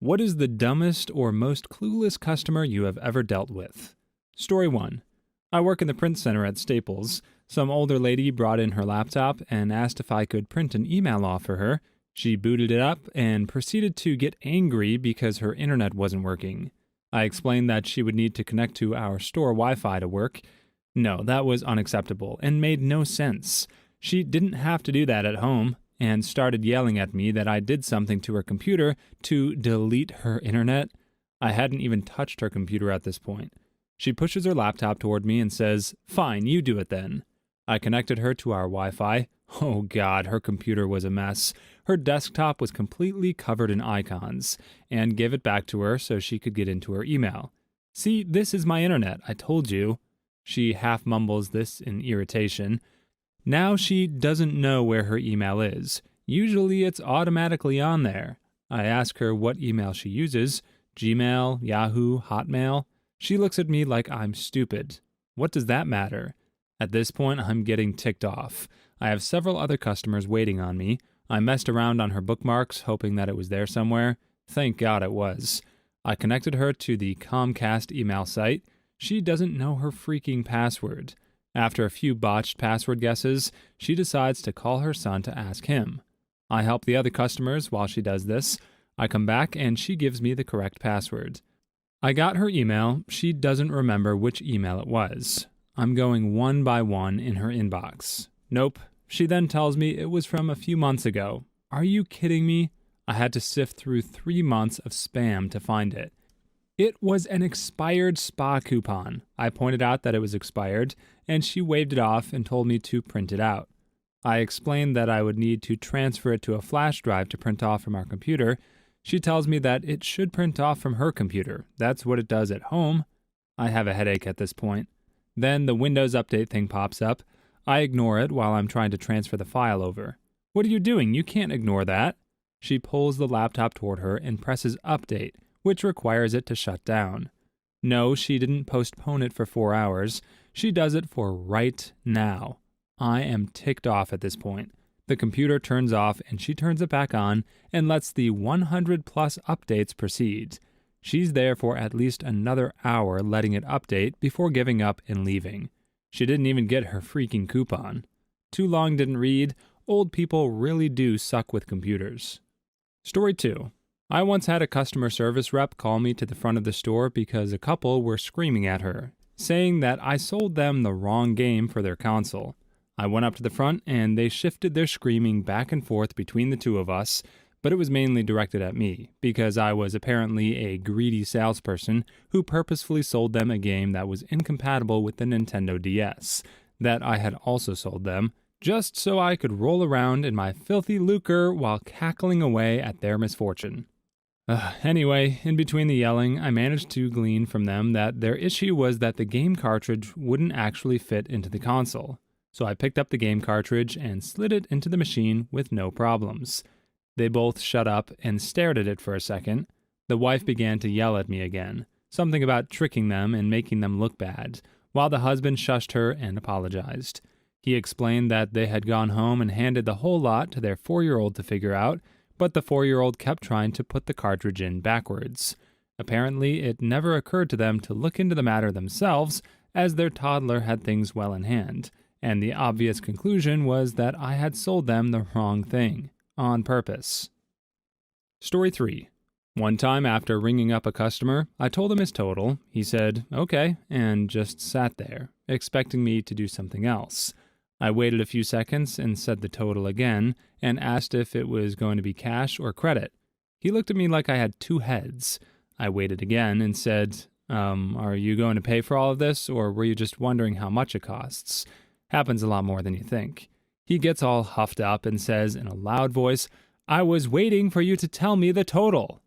What is the dumbest or most clueless customer you have ever dealt with? Story 1. I work in the print center at Staples. Some older lady brought in her laptop and asked if I could print an email off for her. She booted it up and proceeded to get angry because her internet wasn't working. I explained that she would need to connect to our store Wi-Fi to work. No, that was unacceptable and made no sense. She didn't have to do that at home, and started yelling at me that I did something to her computer to delete her internet. I hadn't even touched her computer at this point. She pushes her laptop toward me and says, "Fine, you do it then." I connected her to our Wi-Fi. Oh God, her computer was a mess. Her desktop was completely covered in icons, and gave it back to her so she could get into her email. "See, this is my internet, I told you." She half mumbles this in irritation. Now she doesn't know where her email is. Usually it's automatically on there. I ask her what email she uses, Gmail, Yahoo, Hotmail. She looks at me like I'm stupid. What does that matter? At this point, I'm getting ticked off. I have several other customers waiting on me. I messed around on her bookmarks, hoping that it was there somewhere. Thank God it was. I connected her to the Comcast email site. She doesn't know her freaking password. After a few botched password guesses, she decides to call her son to ask him. I help the other customers while she does this. I come back and she gives me the correct password. I got her email. She doesn't remember which email it was. I'm going one by one in her inbox. Nope. She then tells me it was from a few months ago. Are you kidding me? I had to sift through 3 months of spam to find it. It was an expired spa coupon. I pointed out that it was expired, and she waved it off and told me to print it out. I explained that I would need to transfer it to a flash drive to print off from our computer. She tells me that it should print off from her computer. That's what it does at home. I have a headache at this point. Then the Windows Update thing pops up. I ignore it while I'm trying to transfer the file over. What are you doing? You can't ignore that. She pulls the laptop toward her and presses Update, which requires it to shut down. No, she didn't postpone it for 4 hours. She does it for right now. I am ticked off at this point. The computer turns off and she turns it back on and lets the 100 plus updates proceed. She's there for at least another hour letting it update before giving up and leaving. She didn't even get her freaking coupon. Too long didn't read. Old people really do suck with computers. Story 2. I once had a customer service rep call me to the front of the store because a couple were screaming at her, saying that I sold them the wrong game for their console. I went up to the front and they shifted their screaming back and forth between the two of us, but it was mainly directed at me because I was apparently a greedy salesperson who purposefully sold them a game that was incompatible with the Nintendo DS, that I had also sold them, just so I could roll around in my filthy lucre while cackling away at their misfortune. Anyway, in between the yelling, I managed to glean from them that their issue was that the game cartridge wouldn't actually fit into the console. So I picked up the game cartridge and slid it into the machine with no problems. They both shut up and stared at it for a second. The wife began to yell at me again, something about tricking them and making them look bad, while the husband shushed her and apologized. He explained that they had gone home and handed the whole lot to their 4-year-old to figure out, but the 4-year-old kept trying to put the cartridge in backwards. Apparently, it never occurred to them to look into the matter themselves, as their toddler had things well in hand, and the obvious conclusion was that I had sold them the wrong thing, on purpose. Story 3. One time after ringing up a customer, I told him his total. He said, "Okay," and just sat there, expecting me to do something else. I waited a few seconds and said the total again, and asked if it was going to be cash or credit. He looked at me like I had 2 heads. I waited again and said, "Are you going to pay for all of this, or were you just wondering how much it costs? Happens a lot more than you think." He gets all huffed up and says in a loud voice, "I was waiting for you to tell me the total."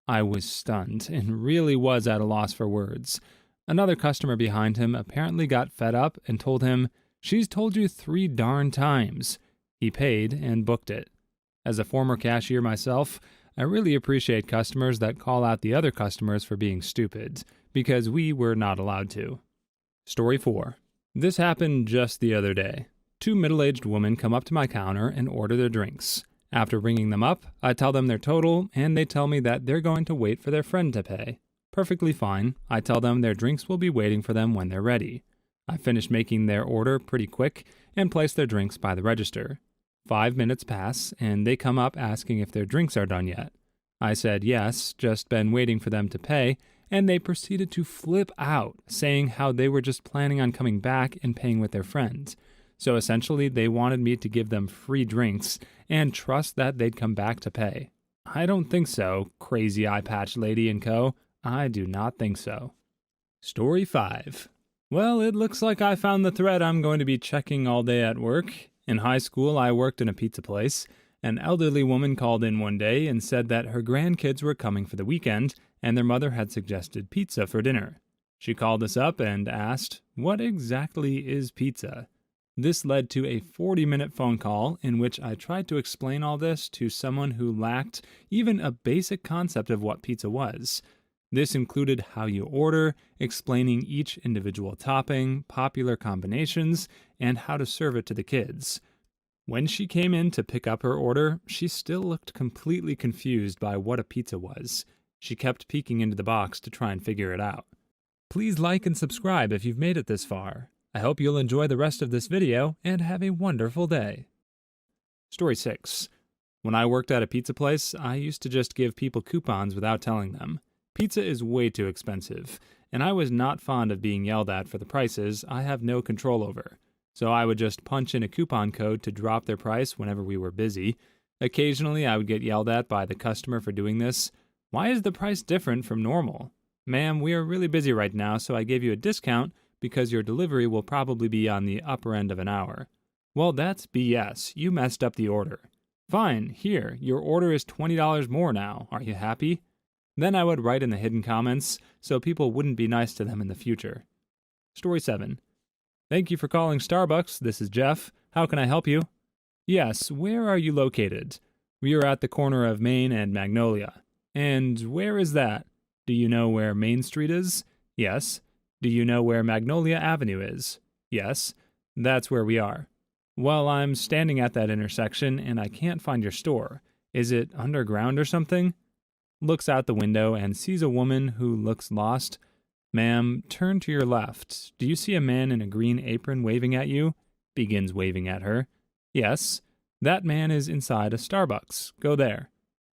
I was stunned and really was at a loss for words. Another customer behind him apparently got fed up and told him, "She's told you 3 darn times." He paid and booked it. As a former cashier myself, I really appreciate customers that call out the other customers for being stupid, because we were not allowed to. Story 4. This happened just the other day. 2 middle-aged women come up to my counter and order their drinks. After ringing them up, I tell them their total, and they tell me that they're going to wait for their friend to pay. Perfectly fine. I tell them their drinks will be waiting for them when they're ready. I finish making their order pretty quick and place their drinks by the register. 5 minutes pass, and they come up asking if their drinks are done yet. I said yes, just been waiting for them to pay, and they proceeded to flip out, saying how they were just planning on coming back and paying with their friends. So essentially, they wanted me to give them free drinks and trust that they'd come back to pay. I don't think so, crazy eye patch lady and co. I do not think so. Story 5. Well, it looks like I found the thread I'm going to be checking all day at work. In high school, I worked in a pizza place. An elderly woman called in one day and said that her grandkids were coming for the weekend, and their mother had suggested pizza for dinner. She called us up and asked, "What exactly is pizza?" This led to a 40-minute phone call in which I tried to explain all this to someone who lacked even a basic concept of what pizza was. This included how you order, explaining each individual topping, popular combinations, and how to serve it to the kids. When she came in to pick up her order, she still looked completely confused by what a pizza was. She kept peeking into the box to try and figure it out. Please like and subscribe if you've made it this far. I hope you'll enjoy the rest of this video and have a wonderful day. Story 6. When I worked at a pizza place, I used to just give people coupons without telling them. Pizza is way too expensive, and I was not fond of being yelled at for the prices I have no control over. So I would just punch in a coupon code to drop their price whenever we were busy. Occasionally, I would get yelled at by the customer for doing this. "Why is the price different from normal?" "Ma'am, we are really busy right now, so I gave you a discount because your delivery will probably be on the upper end of an hour." "Well, that's BS. You messed up the order." "Fine, here, your order is $20 more now. Are you happy?" Then I would write in the hidden comments so people wouldn't be nice to them in the future. Story 7. Thank you for calling Starbucks. This is Jeff. How can I help you? Yes, where are you located? We are at the corner of Main and Magnolia. And where is that? Do you know where Main Street is? Yes. Do you know where Magnolia Avenue is? Yes. That's where we are. Well, I'm standing at that intersection and I can't find your store. Is it underground or something? Looks out the window and sees a woman who looks lost. Ma'am, turn to your left. Do you see a man in a green apron waving at you? Begins waving at her. Yes. That man is inside a Starbucks. Go there.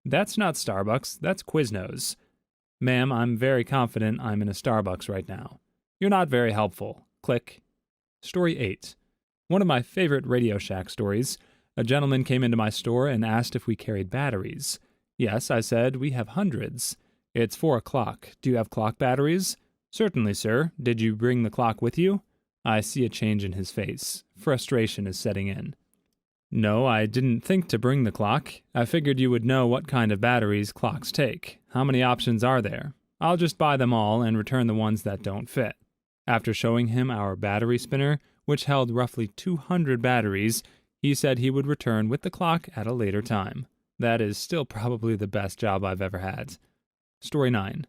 That's not Starbucks, that's Quiznos. Ma'am, I'm very confident I'm in a Starbucks right now. You're not very helpful. Click. Story 8. One of my favorite Radio Shack stories. A gentleman came into my store and asked if we carried batteries. Yes, I said, we have hundreds. It's 4 o'clock. Do you have clock batteries? Certainly, sir. Did you bring the clock with you? I see a change in his face. Frustration is setting in. No, I didn't think to bring the clock. I figured you would know what kind of batteries clocks take. How many options are there? I'll just buy them all and return the ones that don't fit. After showing him our battery spinner, which held roughly 200 batteries, he said he would return with the clock at a later time. That is still probably the best job I've ever had. Story 9.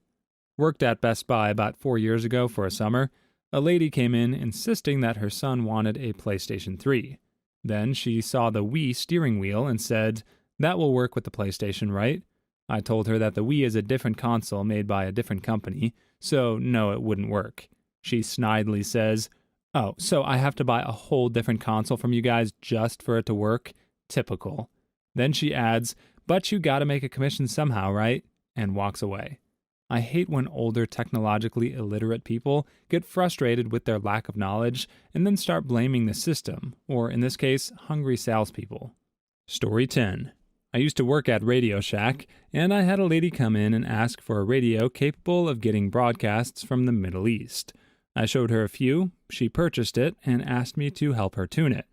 Worked at Best Buy about 4 years ago for a summer. A lady came in insisting that her son wanted a PlayStation 3. Then she saw the Wii steering wheel and said, "That will work with the PlayStation, right?" I told her that the Wii is a different console made by a different company, so no, it wouldn't work. She snidely says, "Oh, so I have to buy a whole different console from you guys just for it to work? Typical." Then she adds, "But you gotta make a commission somehow, right?" and walks away. I hate when older technologically illiterate people get frustrated with their lack of knowledge and then start blaming the system, or in this case, hungry salespeople. Story 10. I used to work at Radio Shack, and I had a lady come in and ask for a radio capable of getting broadcasts from the Middle East. I showed her a few, she purchased it, and asked me to help her tune it.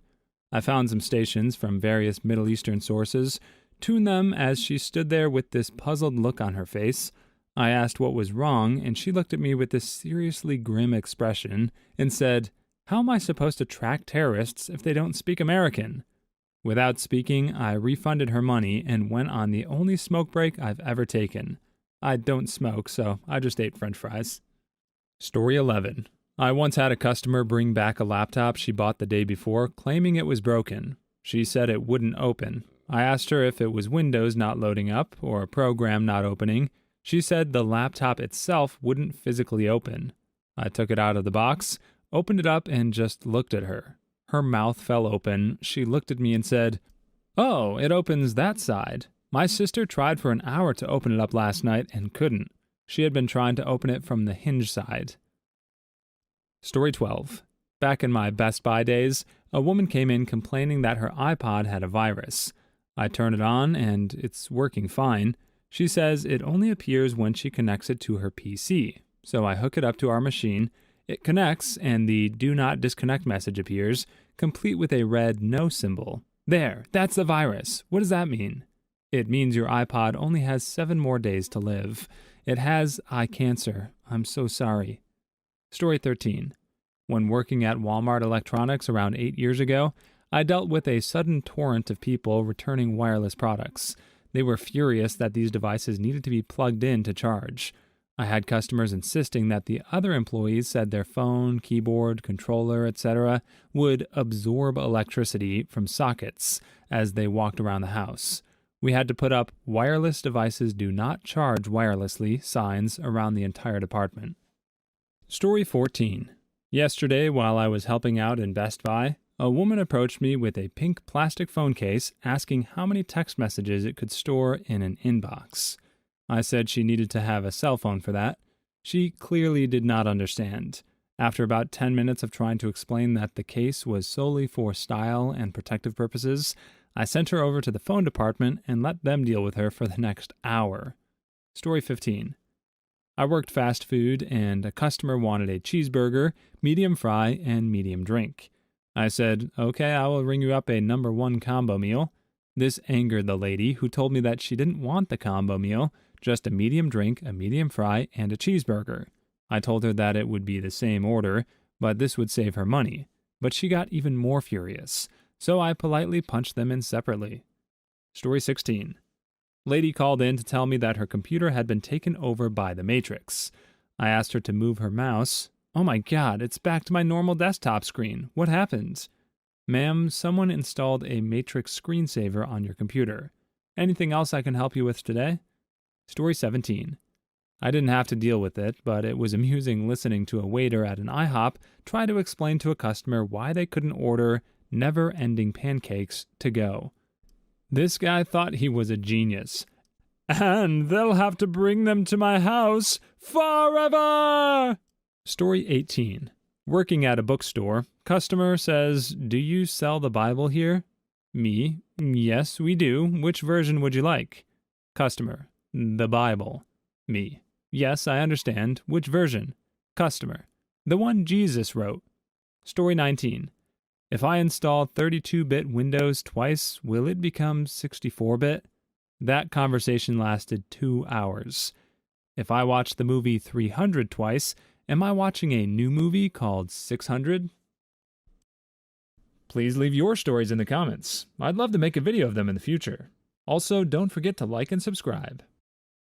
I found some stations from various Middle Eastern sources, tuned them as she stood there with this puzzled look on her face. I asked what was wrong, and she looked at me with this seriously grim expression and said, "How am I supposed to track terrorists if they don't speak American?" Without speaking, I refunded her money and went on the only smoke break I've ever taken. I don't smoke, so I just ate French fries. Story 11. I once had a customer bring back a laptop she bought the day before, claiming it was broken. She said it wouldn't open. I asked her if it was Windows not loading up or a program not opening. She said the laptop itself wouldn't physically open. I took it out of the box, opened it up, and just looked at her. Her mouth fell open. She looked at me and said, "Oh, it opens that side. My sister tried for an hour to open it up last night and couldn't. She had been trying to open it from the hinge side." Story 12. Back in my Best Buy days, a woman came in complaining that her iPod had a virus. I turn it on and it's working fine. She says it only appears when she connects it to her PC. So I hook it up to our machine. It connects and the do not disconnect message appears, complete with a red no symbol. There, that's the virus. What does that mean? It means your iPod only has 7 more days to live. It has eye cancer. I'm so sorry. Story 13. When working at Walmart Electronics around 8 years ago, I dealt with a sudden torrent of people returning wireless products. They were furious that these devices needed to be plugged in to charge. I had customers insisting that the other employees said their phone, keyboard, controller, etc. would absorb electricity from sockets as they walked around the house. We had to put up "wireless devices do not charge wirelessly" signs around the entire department. Story 14. Yesterday, while I was helping out in Best Buy, a woman approached me with a pink plastic phone case asking how many text messages it could store in an inbox. I said she needed to have a cell phone for that. She clearly did not understand. After about 10 minutes of trying to explain that the case was solely for style and protective purposes, I sent her over to the phone department and let them deal with her for the next hour. Story 15. I worked fast food and a customer wanted a cheeseburger, medium fry, and medium drink. I said, "Okay, I will ring you up a number 1 combo meal." This angered the lady, who told me that she didn't want the combo meal, just a medium drink, a medium fry, and a cheeseburger. I told her that it would be the same order, but this would save her money. But she got even more furious, so I politely punched them in separately. Story 16. Lady called in to tell me that her computer had been taken over by the Matrix. I asked her to move her mouse. "Oh my God, it's back to my normal desktop screen. What happened?" "Ma'am, someone installed a Matrix screensaver on your computer. Anything else I can help you with today?" Story 17. I didn't have to deal with it, but it was amusing listening to a waiter at an IHOP try to explain to a customer why they couldn't order never-ending pancakes to go. This guy thought he was a genius. "And they'll have to bring them to my house forever!" Story 18. Working at a bookstore, customer says, "Do you sell the Bible here?" Me, "Yes, we do. Which version would you like?" Customer, "The Bible." Me, "Yes, I understand. Which version?" Customer, "The one Jesus wrote." Story 19. If I install 32-bit Windows twice, will it become 64-bit? That conversation lasted 2 hours. If I watch the movie 300 twice, am I watching a new movie called 600? Please leave your stories in the comments. I'd love to make a video of them in the future. Also, don't forget to like and subscribe.